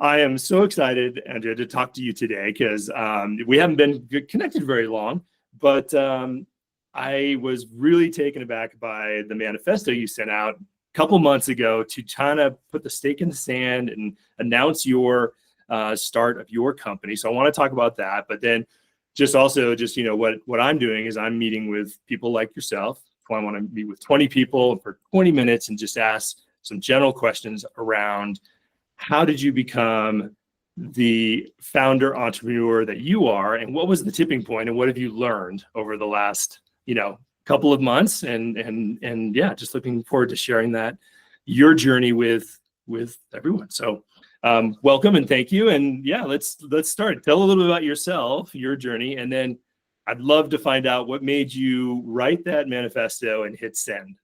I am so excited, Andrea, to talk to you today because we haven't been connected very long, but I was really taken aback by the manifesto you sent out a couple months ago to kind of put the stake in the sand and announce your start of your company. So I want to talk about that, but then just what I'm doing is I'm meeting with people like yourself. I want to meet with 20 people for 20 minutes and just ask some general questions around how did you become the founder entrepreneur that you are, and what was the tipping point, and what have you learned over the last, couple of months? And yeah, just looking forward to sharing that your journey with everyone. So welcome and thank you. And yeah, let's start. Tell a little bit about yourself, your journey, and then I'd love to find out what made you write that manifesto and hit send.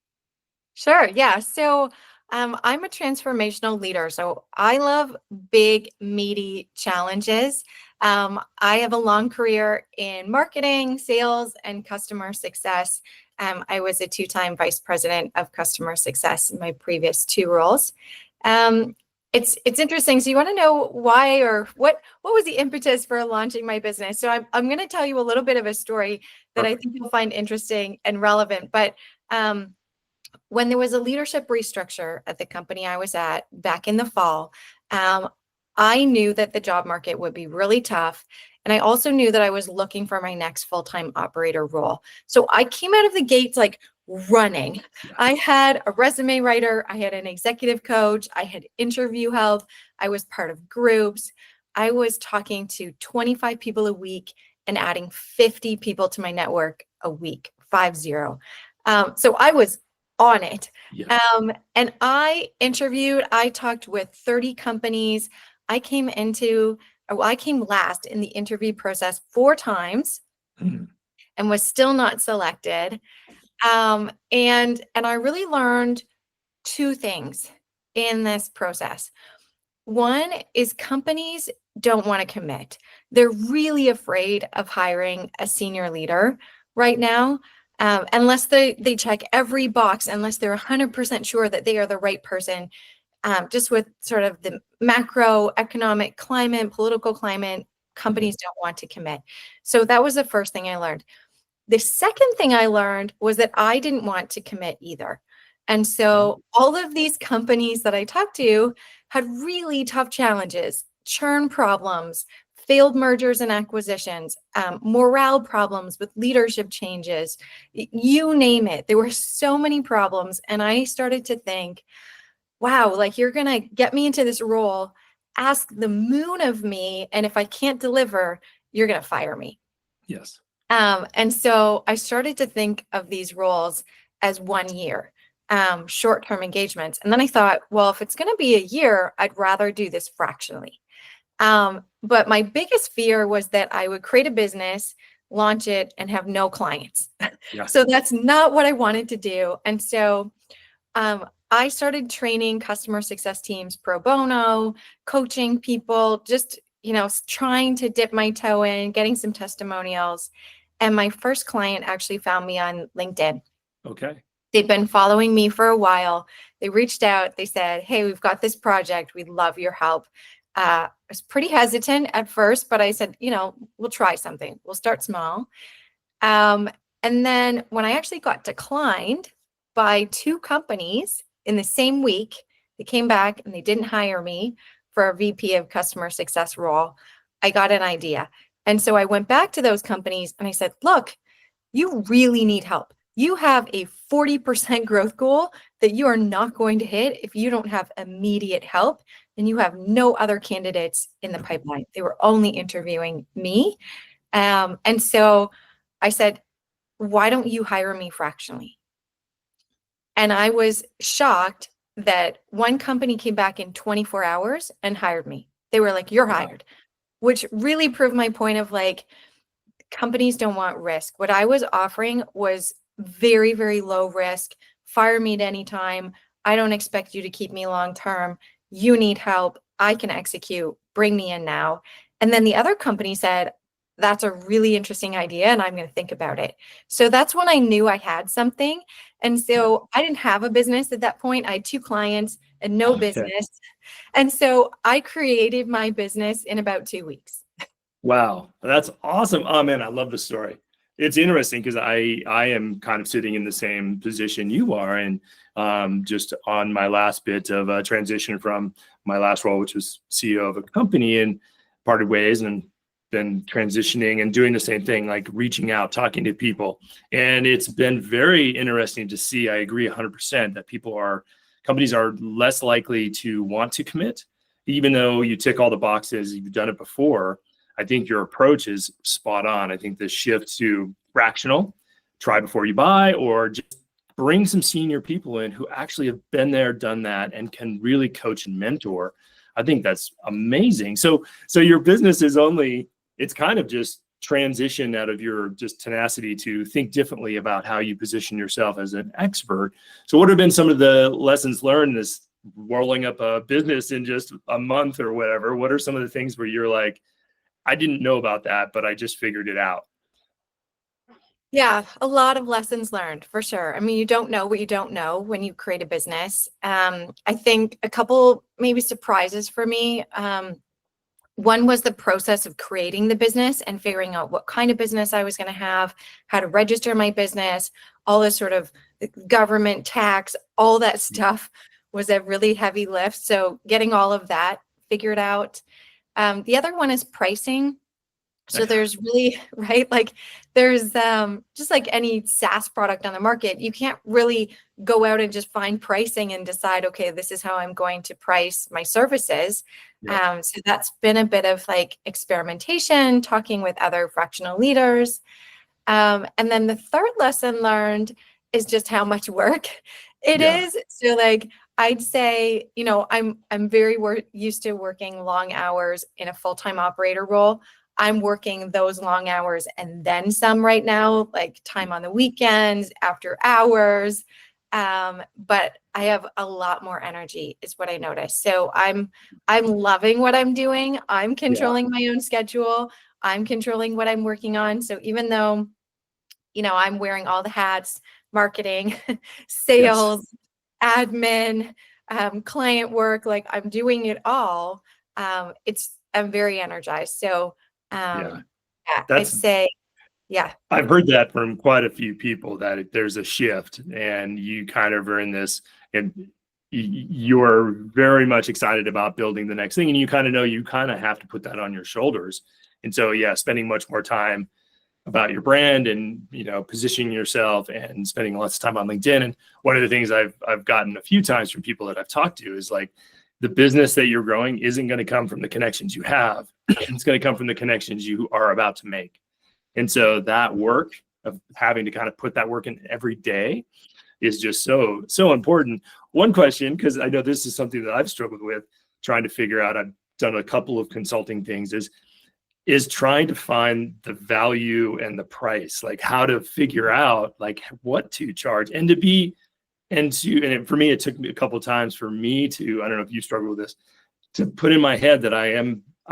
Sure. Yeah. So I'm a transformational leader. So I love big, meaty challenges. I have a long career in marketing, sales, and customer success. I was a 2-time vice president of customer success in my previous 2 roles. It's interesting. So you want to know why or what was the impetus for launching my business? So I'm going to tell you a little bit of a story that Perfect. I think you'll find interesting and relevant. But when there was a leadership restructure at the company I was at back in the fall, I knew that the job market would be really tough. And I also knew that I was looking for my next full-time operator role. So I came out of the gates like running. I had a resume writer, I had an executive coach, I had interview help, I was part of groups. I was talking to 25 people a week and adding 50 people to my network a week, 50. So I was on it. Yeah. And I talked with 30 companies. I came last in the interview process 4 times and was still not selected. And I really learned 2 things in this process. One is companies don't want to commit. They're really afraid of hiring a senior leader right now. Unless they check every box, unless they're 100% sure that they are the right person, just with sort of the macroeconomic climate, political climate, companies don't want to commit. So that was the first thing I learned. The second thing I learned was that I didn't want to commit either. And so all of these companies that I talked to had really tough challenges, churn problems, failed mergers and acquisitions, morale problems with leadership changes, you name it. There were so many problems. And I started to think, wow, like you're going to get me into this role, ask the moon of me. And if I can't deliver, you're going to fire me. Yes. And so I started to think of these roles as 1 year, short-term engagements. And then I thought, well, if it's going to be a year, I'd rather do this fractionally. But my biggest fear was that I would create a business, launch it, and have no clients. Yeah. So that's not what I wanted to do. And so I started training customer success teams pro bono, coaching people, just, trying to dip my toe in, getting some testimonials. And my first client actually found me on LinkedIn. Okay. They've been following me for a while. They reached out. They said, hey, we've got this project. We'd love your help. I was pretty hesitant at first, but I said, we'll try something. We'll start small. And then when I actually got declined by 2 companies in the same week, they came back and they didn't hire me for a VP of customer success role. I got an idea. And so I went back to those companies and I said, look, you really need help. You have a 40% growth goal that you are not going to hit if you don't have immediate help, and you have no other candidates in the pipeline. They were only interviewing me. And so I said, why don't you hire me fractionally? And I was shocked that one company came back in 24 hours and hired me. They were like, you're hired, which really proved my point of like, companies don't want risk. What I was offering was very, very low risk. Fire me at any time. I don't expect you to keep me long term. You need help. I can execute. Bring me in now. And then the other company said, that's a really interesting idea and I'm going to think about it. So that's when I knew I had something. And so I didn't have a business at that point. I had 2 clients and no Okay. business. And so I created my business in about 2 weeks. Wow, that's awesome. Oh man, I love the story. It's interesting because I am kind of sitting in the same position you are, and just on my last bit of transition from my last role, which was CEO of a company, and parted ways, and been transitioning and doing the same thing, like reaching out, talking to people, and it's been very interesting to see. I agree 100% that companies are less likely to want to commit, even though you tick all the boxes, you've done it before. I think your approach is spot on. I think the shift to fractional, try before you buy, or just bring some senior people in who actually have been there, done that, and can really coach and mentor. I think that's amazing. So your business is it's kind of just transition out of your just tenacity to think differently about how you position yourself as an expert. So what have been some of the lessons learned in this rolling up a business in just a month or whatever? What are some of the things where you're like, I didn't know about that, but I just figured it out? Yeah, a lot of lessons learned for sure. I mean, you don't know what you don't know when you create a business. I think a couple maybe surprises for me. One was the process of creating the business and figuring out what kind of business I was going to have, how to register my business, all this sort of government tax, all that stuff was a really heavy lift. So getting all of that figured out. The other one is pricing. So there's really, right, like there's just like any SaaS product on the market, you can't really go out and just find pricing and decide, okay, this is how I'm going to price my services. Yeah. So that's been a bit of like experimentation, talking with other fractional leaders. And then the third lesson learned is just how much work it Yeah. is. So like I'd say, I'm very used to working long hours in a full-time operator role. I'm working those long hours and then some right now, like time on the weekends, after hours. But I have a lot more energy is what I noticed. So I'm loving what I'm doing. I'm Yeah. controlling my own schedule. I'm controlling what I'm working on. So even though, I'm wearing all the hats, marketing, Yes. sales, admin, client work, like I'm doing it all. I'm very energized. So Yeah. yeah, I'd That's say, yeah. I've heard that from quite a few people, that there's a shift and you kind of are in this, and you're very much excited about building the next thing. And you kind of know you kind of have to put that on your shoulders. And so, yeah, spending much more time about your brand and, positioning yourself and spending lots of time on LinkedIn. And one of the things I've gotten a few times from people that I've talked to is like, the business that you're growing isn't going to come from the connections you have. It's going to come from the connections you are about to make. And so that work of having to kind of put that work in every day is just so important. One question, because I know this is something that I've struggled with trying to figure out, I've done a couple of consulting things, is trying to find the value and the price, like how to figure out like what to charge, and for me, it took me a couple of times for me to, I don't know if you struggle with this, to put in my head that I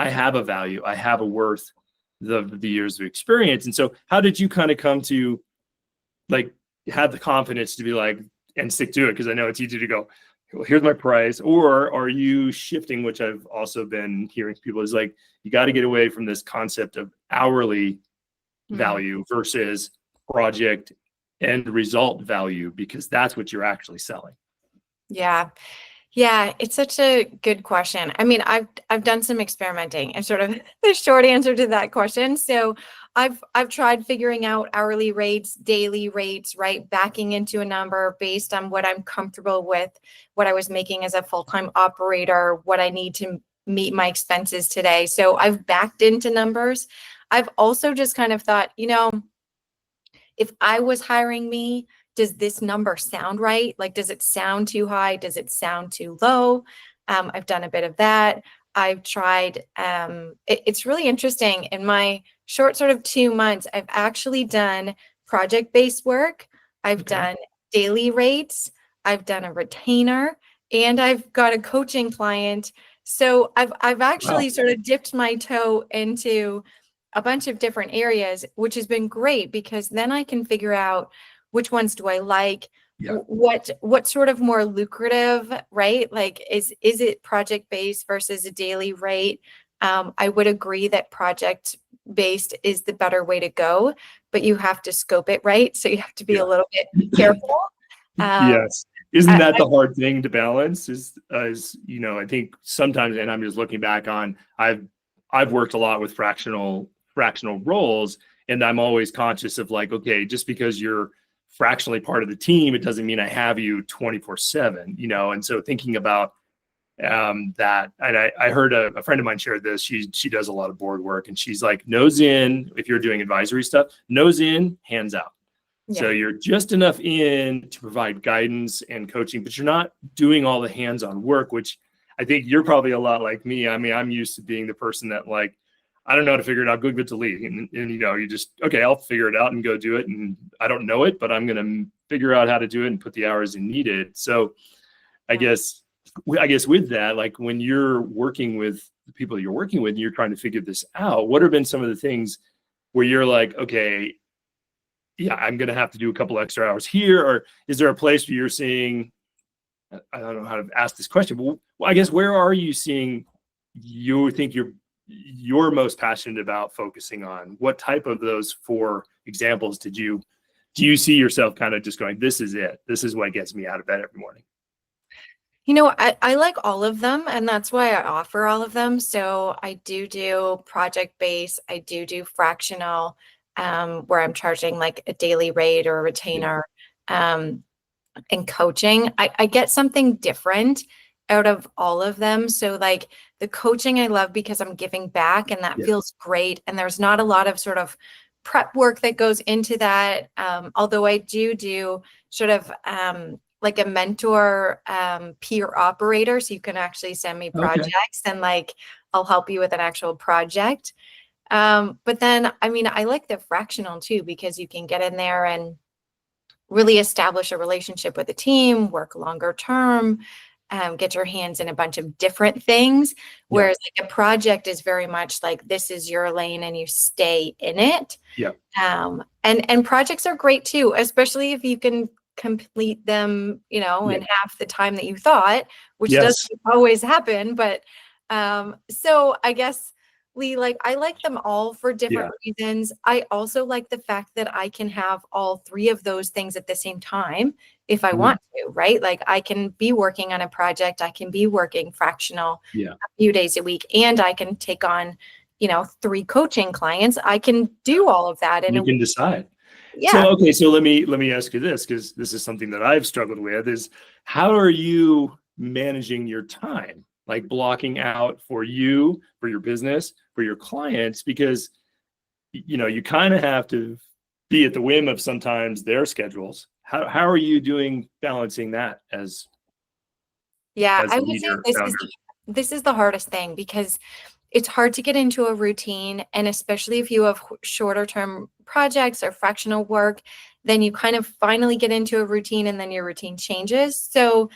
have a value, I have a worth, the years of experience. And so how did you kind of come to like have the confidence to be like, and stick to it? Because I know it's easy to go, well, here's my price. Or are you shifting, which I've also been hearing from people, is like, you got to get away from this concept of hourly value versus project end result value, because that's what you're actually selling. Yeah. Yeah, it's such a good question. I mean, I've done some experimenting and sort of the short answer to that question. So I've tried figuring out hourly rates, daily rates, right? Backing into a number based on what I'm comfortable with, what I was making as a full-time operator, what I need to meet my expenses today. So I've backed into numbers. I've also just kind of thought, if I was hiring me, does this number sound right? Like, does it sound too high? Does it sound too low? I've done a bit of that. I've tried, it's really interesting. In my short sort of 2 months, I've actually done project-based work. I've Okay. done daily rates. I've done a retainer, and I've got a coaching client. So I've actually Wow. sort of dipped my toe into a bunch of different areas, which has been great because then I can figure out which ones do I like, Yeah. what sort of more lucrative, right? Like, is it project based versus a daily rate? I would agree that project based is the better way to go, but you have to scope it right. So you have to be a little bit careful. Yes. Isn't I, that the hard thing to balance? Is I think sometimes, and I'm just looking back on, I've worked a lot with fractional roles, and I'm always conscious of like, okay, just because you're fractionally part of the team, it doesn't mean I have you 24/7, and so thinking about that, and I heard a friend of mine shared this. She does a lot of board work, and she's like, nose in, if you're doing advisory stuff, nose in, hands out. So you're just enough in to provide guidance and coaching, but you're not doing all the hands-on work, which I think you're probably a lot like me. I mean, I'm used to being the person that like, I don't know how to figure it out, go give it to Lee. And you just, okay, I'll figure it out and go do it. And I don't know it, but I'm going to figure out how to do it and put the hours in needed. So I guess with that, like when you're working with the people you're working with, and you're trying to figure this out, what have been some of the things where you're like, okay, yeah, I'm going to have to do a couple extra hours here? Or is there a place where you're seeing, I don't know how to ask this question, but I guess where are you seeing you think you're most passionate about focusing on? What type of those 4 examples do you see yourself kind of just going, this is it, this is what gets me out of bed every morning? I like all of them, and that's why I offer all of them. So I do project based, I do fractional, where I'm charging like a daily rate or a retainer. And coaching, I get something different out of all of them. So like the coaching I love because I'm giving back, and that feels great. And there's not a lot of sort of prep work that goes into that. Although I do sort of like a mentor peer operator. So you can actually send me projects and like I'll help you with an actual project. But then, I mean, I like the fractional too, because you can get in there and really establish a relationship with the team, work longer term, get your hands in a bunch of different things. Whereas like a project is very much like, this is your lane and you stay in it. And projects are great too, especially if you can complete them, in half the time that you thought, which doesn't always happen. But so I guess, Lee, like I like them all for different reasons. I also like the fact that I can have all 3 of those things at the same time if I want to, right? Like I can be working on a project, I can be working fractional a few days a week, and I can take on, 3 coaching clients. I can do all of that. And you can decide. Yeah. So let me ask you this, because this is something that I've struggled with, is how are you managing your time? Like blocking out for you, for your business, for your clients, because you kind of have to be at the whim of sometimes their schedules. How are you doing balancing that as I would leader, say founder? this is the hardest thing, because it's hard to get into a routine. And especially if you have shorter term projects or fractional work, then you kind of finally get into a routine and then your routine changes. So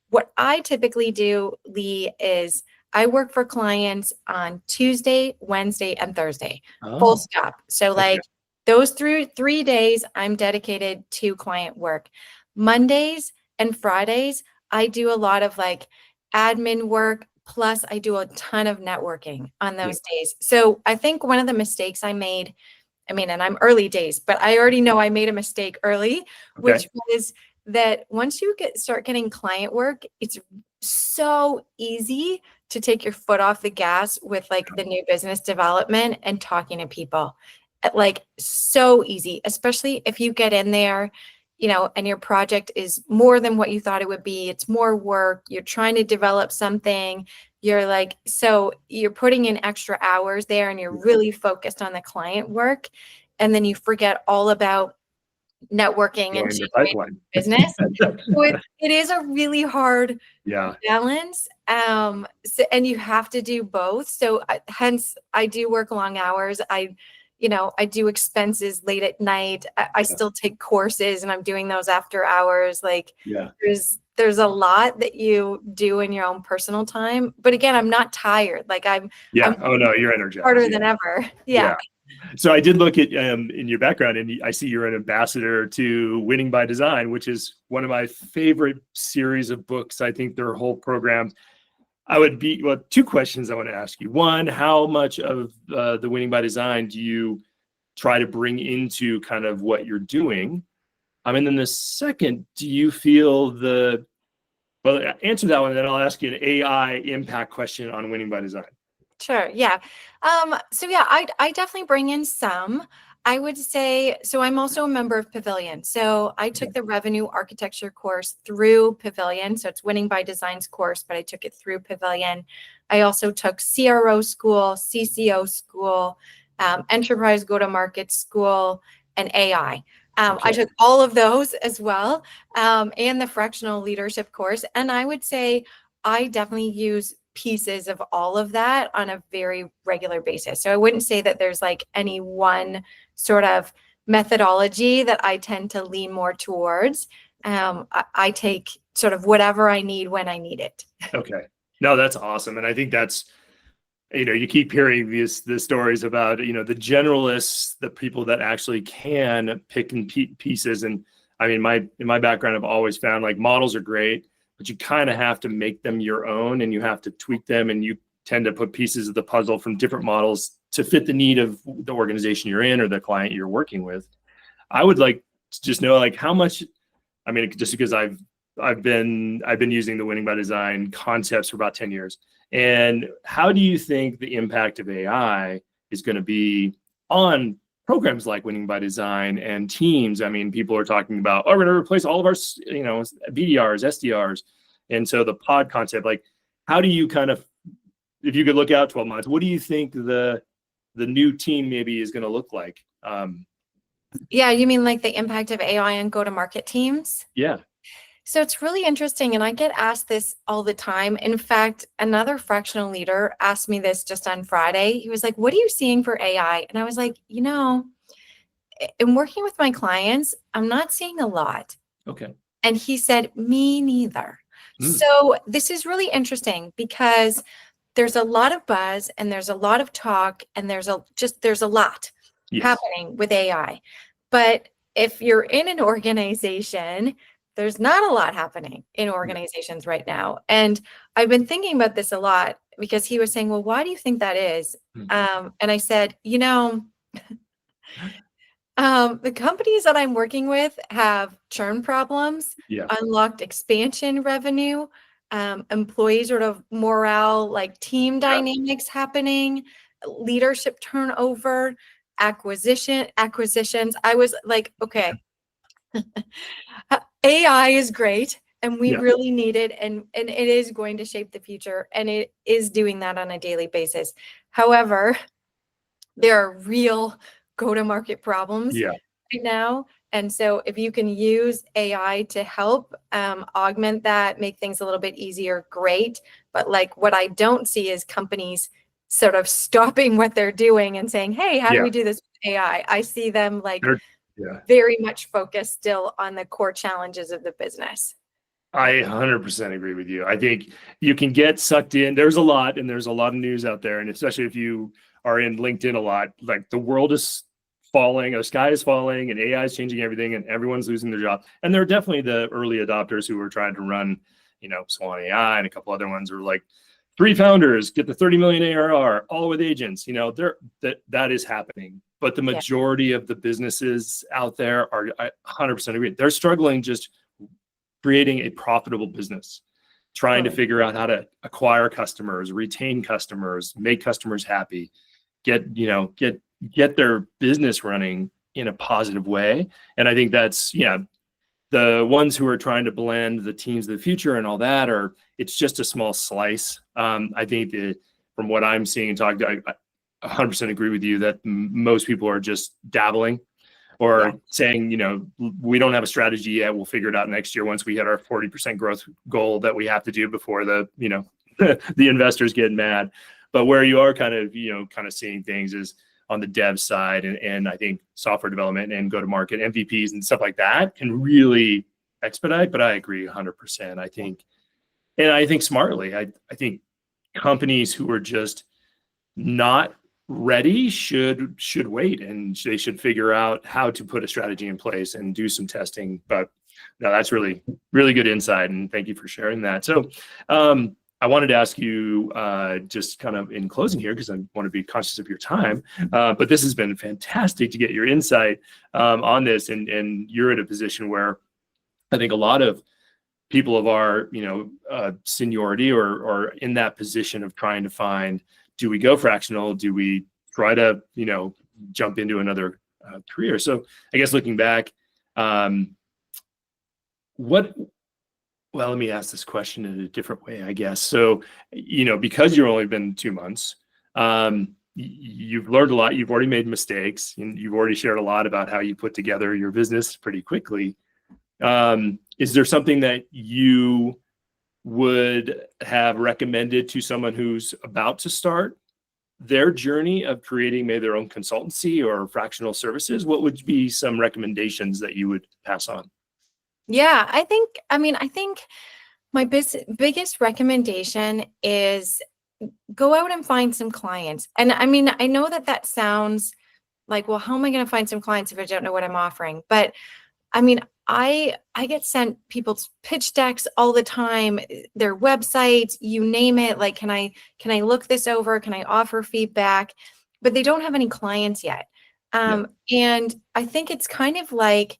what I typically do, Lee, is I work for clients on Tuesday, Wednesday, and Thursday, full stop. So like those 3 days, I'm dedicated to client work. Mondays and Fridays, I do a lot of like admin work, plus I do a ton of networking on those days. So I think one of the mistakes I made, I mean, and I'm early days, but I already know I made a mistake early, which was that once you start getting client work, it's so easy to take your foot off the gas with like the new business development and talking to people. Like so easy, especially if you get in there, and your project is more than what you thought it would be. It's more work. You're trying to develop something. You're like, so you're putting in extra hours there and you're really focused on the client work. And then you forget all about networking and generating business. So it is a really hard balance. And you have to do both. So hence I do work long hours. I do expenses late at night. I still take courses and I'm doing those after hours. Like there's a lot that you do in your own personal time. But again, I'm not tired. Like I'm oh no, you're energized. harder than ever. So I did look at in your background, and I see you're an ambassador to Winning by Design, which is one of my favorite series of books. I think their whole program. Two questions I want to ask you. One, how much of the Winning by Design do you try to bring into kind of what you're doing? And then the second, do you feel answer that one, and then I'll ask you an AI impact question on Winning by Design. Sure. Yeah. So yeah, I definitely bring in some. I would say, so I'm also a member of Pavilion. So I took the revenue architecture course through Pavilion. So it's Winning by Design's course, but I took it through Pavilion. I also took CRO school, CCO school, enterprise go-to-market school, and AI. I took all of those as well, and the fractional leadership course. And I would say I definitely use pieces of all of that on a very regular basis. So I wouldn't say that there's like any one sort of methodology that I tend to lean more towards. I take sort of whatever I need when I need it. Okay. No, that's awesome. And I think that's, you keep hearing the stories about, the generalists, the people that actually can pick and pieces. And I mean, in my background, I've always found like models are great, but you kind of have to make them your own, and you have to tweak them, and you tend to put pieces of the puzzle from different models to fit the need of the organization you're in or the client you're working with. I would like to just know like how much, just because I've been using the Winning by Design concepts for about 10 years. And how do you think the impact of AI is going to be on programs like Winning by Design and teams? I mean, people are talking about, we're going to replace all of our, BDRs, SDRs. And so the pod concept, like, how do you kind of, if you could look out 12 months, what do you think the new team maybe is going to look like? Yeah, you mean like the impact of AI on go-to-market teams? Yeah. So it's really interesting, and I get asked this all the time. In fact, another fractional leader asked me this just on Friday. He was like, "What are you seeing for AI?" And I was like, in working with my clients, I'm not seeing a lot. Okay. And he said, "Me neither." So this is really interesting because there's a lot of buzz and there's a lot of talk and there's a lot happening with AI. But if you're in an organization, there's not a lot happening in organizations right now. And I've been thinking about this a lot because he was saying, "Well, why do you think that is?" And I said, the companies that I'm working with have churn problems, unlocked expansion revenue, employee sort of morale, like team dynamics happening, leadership turnover, acquisitions. I was like, okay, AI is great and we really need it, and it is going to shape the future, and it is doing that on a daily basis. However, there are real go-to-market problems right now. And so if you can use AI to help augment that, make things a little bit easier, great. But like what I don't see is companies sort of stopping what they're doing and saying, "Hey, how do we do this with AI?" I see them like very much focused still on the core challenges of the business. I 100% agree with you. I think you can get sucked in. There's a lot of news out there. And especially if you are in LinkedIn a lot, like the world is falling, the sky is falling, and AI is changing everything, and everyone's losing their job. And there are definitely the early adopters who are trying to run, Swan AI, and a couple other ones are like 3 founders, get the 30 million ARR, all with agents. That is happening. But the majority of the businesses out there are, I 100% agree, they're struggling just creating a profitable business, trying to figure out how to acquire customers, retain customers, make customers happy, get their business running in a positive way. And I think that's, the ones who are trying to blend the teams of the future and all that it's just a small slice. I think from what I'm seeing and talking, I 100% agree with you that most people are just dabbling or saying, we don't have a strategy yet. We'll figure it out next year once we hit our 40% growth goal that we have to do before the investors get mad. But where you are kind of seeing things is on the dev side, and I think software development and go-to-market MVPs and stuff like that can really expedite. But I agree 100%. I think smartly. I think companies who are just not ready should wait, and they should figure out how to put a strategy in place and do some testing. But no, that's really, really good insight, and thank you for sharing that. So I wanted to ask you just kind of in closing here, because I want to be conscious of your time, but this has been fantastic to get your insight on this, and you're in a position where I think a lot of people of our, seniority or in that position of trying to find, do we go fractional? Do we try to, jump into another career? So I guess looking back, let me ask this question in a different way, I guess. So, because you've only been 2 months, you've learned a lot. You've already made mistakes, and you've already shared a lot about how you put together your business pretty quickly. Is there something that you would have recommended to someone who's about to start their journey of creating maybe their own consultancy or fractional services? What would be some recommendations that you would pass on? Yeah, I think my biggest recommendation is go out and find some clients. And I mean, I know that sounds like, well, how am I going to find some clients if I don't know what I'm offering? But I mean, I get sent people's pitch decks all the time, their websites, you name it. Like, can I look this over? Can I offer feedback? But they don't have any clients yet. And I think it's kind of like,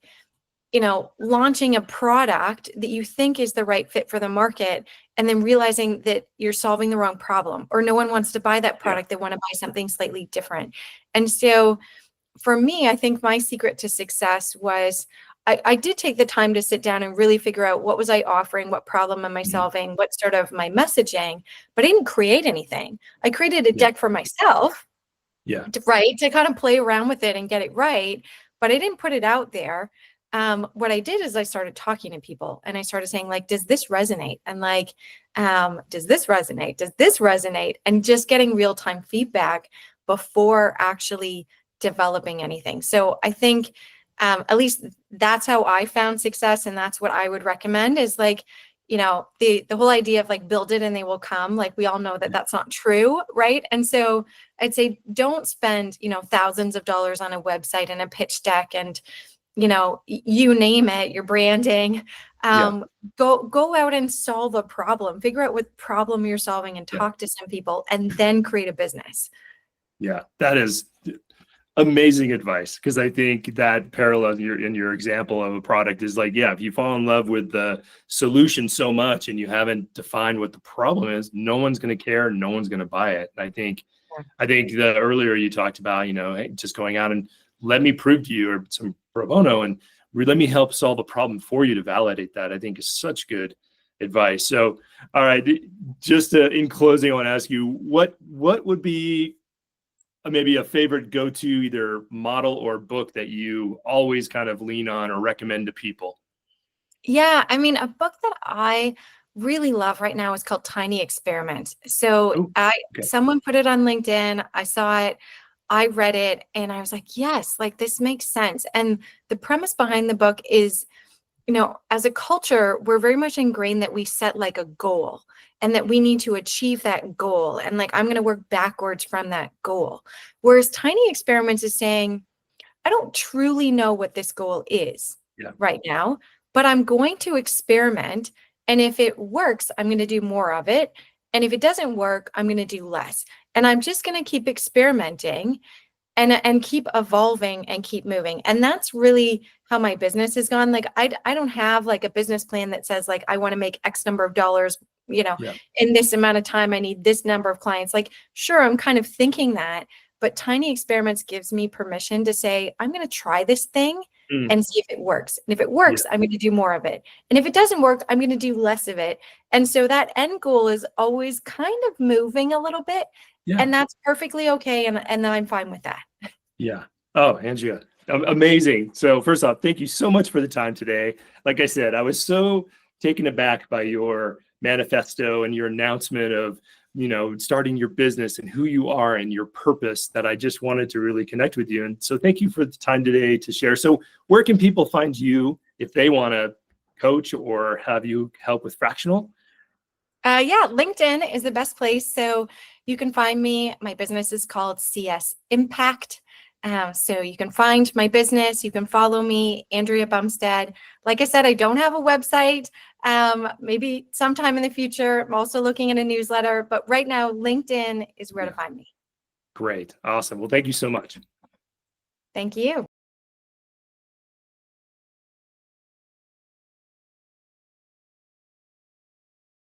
launching a product that you think is the right fit for the market, and then realizing that you're solving the wrong problem, or no one wants to buy that product. They want to buy something slightly different. And so for me, I think my secret to success was I did take the time to sit down and really figure out, what was I offering? What problem am I solving? What sort of my messaging? But I didn't create anything. I created a deck for myself, to kind of play around with it and get it right. But I didn't put it out there. What I did is I started talking to people, and I started saying, like, does this resonate? And like, does this resonate? Does this resonate? And just getting real-time feedback before actually developing anything. So I think at least that's how I found success. And that's what I would recommend is, like, the whole idea of like, build it and they will come. Like, we all know that that's not true. Right. And so I'd say, don't spend, thousands of dollars on a website and a pitch deck and, you name it, your branding. Go out and solve a problem, figure out what problem you're solving, and talk to some people, and then create a business. Yeah, that is amazing advice, because I think that parallel in your example of a product is like, if you fall in love with the solution so much and you haven't defined what the problem is, no one's going to care, no one's going to buy it. And I think the earlier you talked about, hey, just going out and let me prove to you, or some pro bono, and let me help solve a problem for you to validate that, I think is such good advice. So, all right, just in closing, I want to ask you, what would be maybe a favorite go-to either model or book that you always kind of lean on or recommend to people? Yeah, I mean, a book that I really love right now is called Tiny Experiments. So someone put it on LinkedIn, I saw it, I read it, and I was like, yes, like, this makes sense. And the premise behind the book is, as a culture, we're very much ingrained that we set like a goal, and that we need to achieve that goal. And like, I'm going to work backwards from that goal. Whereas Tiny Experiments is saying, I don't truly know what this goal is right now, but I'm going to experiment. And if it works, I'm going to do more of it. And if it doesn't work, I'm going to do less. And I'm just going to keep experimenting and keep evolving and keep moving. And that's really how my business has gone. Like, I don't have like a business plan that says, like, I want to make X number of dollars, in this amount of time, I need this number of clients. Like, sure, I'm kind of thinking that, but Tiny Experiments gives me permission to say, I'm going to try this thing and see if it works. And if it works, I'm going to do more of it. And if it doesn't work, I'm going to do less of it. And so that end goal is always kind of moving a little bit. And that's perfectly okay. And then I'm fine with that. Yeah. Oh, Andrea, amazing. So first off, thank you so much for the time today. Like I said, I was so taken aback by your manifesto and your announcement of, starting your business and who you are and your purpose, that I just wanted to really connect with you. And so thank you for the time today to share. So where can people find you if they want to coach or have you help with Fractional? LinkedIn is the best place. So you can find me. My business is called CS Impact. So you can find my business. You can follow me, Andrea Bumstead. Like I said, I don't have a website. Maybe sometime in the future. I'm also looking at a newsletter, but right now, LinkedIn is where to find me. Great. Awesome. Well, thank you so much. Thank you.